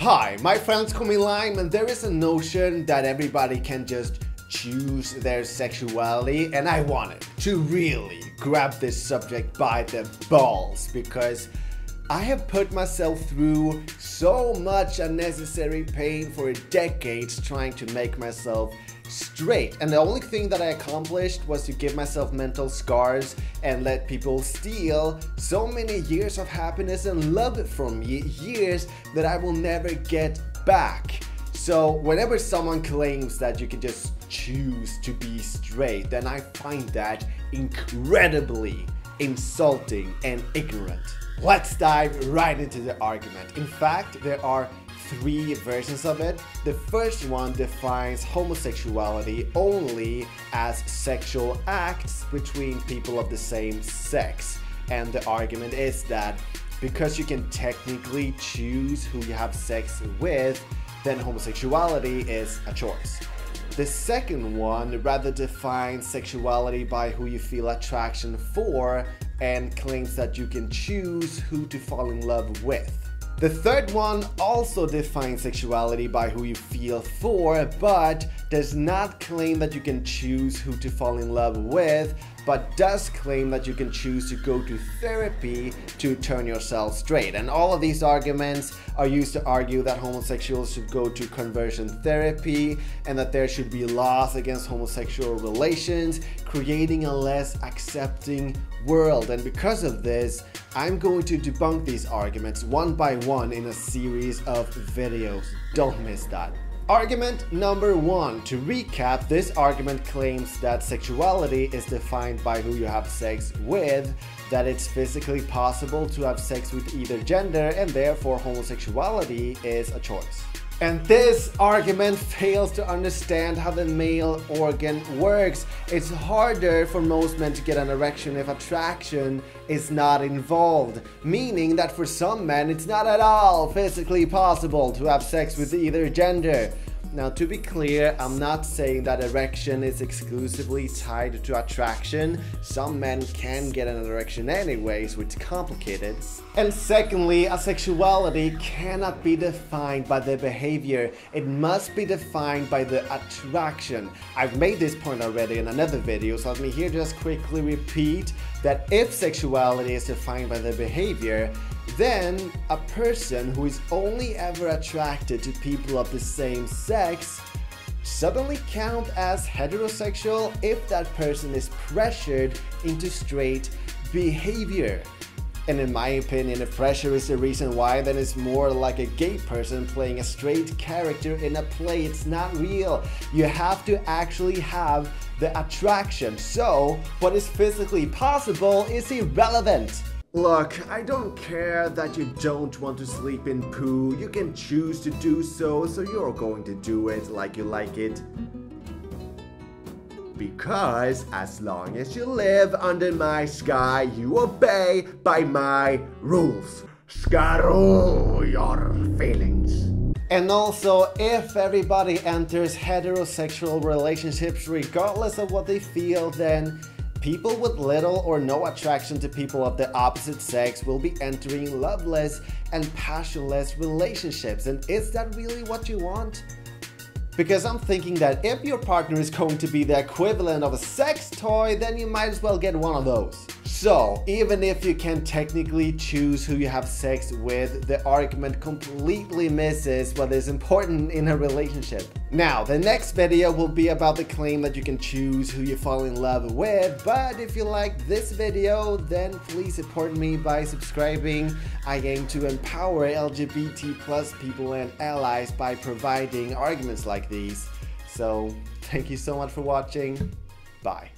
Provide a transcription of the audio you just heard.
Hi, my friends call me Lime, and there is a notion that everybody can just choose their sexuality, and I wanted to really grab this subject by the balls because I have put myself through so much unnecessary pain for decades trying to make myself straight, and the only thing that I accomplished was to give myself mental scars and let people steal so many years of happiness and love from me, years that I will never get back. So whenever someone claims that you can just choose to be straight, then I find that incredibly insulting and ignorant. Let's dive right into the argument. In fact, there are three versions of it. The first one defines homosexuality only as sexual acts between people of the same sex. And the argument is that because you can technically choose who you have sex with, then homosexuality is a choice. The second one rather defines sexuality by who you feel attraction for and claims that you can choose who to fall in love with. The third one also defines sexuality by who you feel for, but does not claim that you can choose who to fall in love with, but does claim that you can choose to go to therapy to turn yourself straight. And all of these arguments are used to argue that homosexuals should go to conversion therapy and that there should be laws against homosexual relations, creating a less accepting world. And because of this, I'm going to debunk these arguments one by one in a series of videos. Don't miss that. Argument number one. To recap, this argument claims that sexuality is defined by who you have sex with, that it's physically possible to have sex with either gender, and therefore homosexuality is a choice. And this argument fails to understand how the male organ works. It's harder for most men to get an erection if attraction is not involved, meaning that for some men it's not at all physically possible to have sex with either gender. Now, to be clear, I'm not saying that erection is exclusively tied to attraction. Some men can get an erection anyways, which is complicated. And secondly, a sexuality cannot be defined by the behavior. It must be defined by the attraction. I've made this point already in another video, so let me here just quickly repeat that if sexuality is defined by the behavior, then a person who is only ever attracted to people of the same sex suddenly count as heterosexual if that person is pressured into straight behavior. And in my opinion, if pressure is the reason why, then it's more like a gay person playing a straight character in a play. It's not real. You have to actually have the attraction. So what is physically possible is irrelevant. Look, I don't care that you don't want to sleep in poo. You can choose to do so, so you're going to do it like you like it. Because as long as you live under my sky, you obey by my rules. Screw your feelings. And also, if everybody enters heterosexual relationships regardless of what they feel, then people with little or no attraction to people of the opposite sex will be entering loveless and passionless relationships. And is that really what you want? Because I'm thinking that if your partner is going to be the equivalent of a sex toy, then you might as well get one of those. So, even if you can technically choose who you have sex with, the argument completely misses what is important in a relationship. Now, the next video will be about the claim that you can choose who you fall in love with, but if you like this video, then please support me by subscribing. I aim to empower LGBT+ people and allies by providing arguments like these. So, thank you so much for watching. Bye.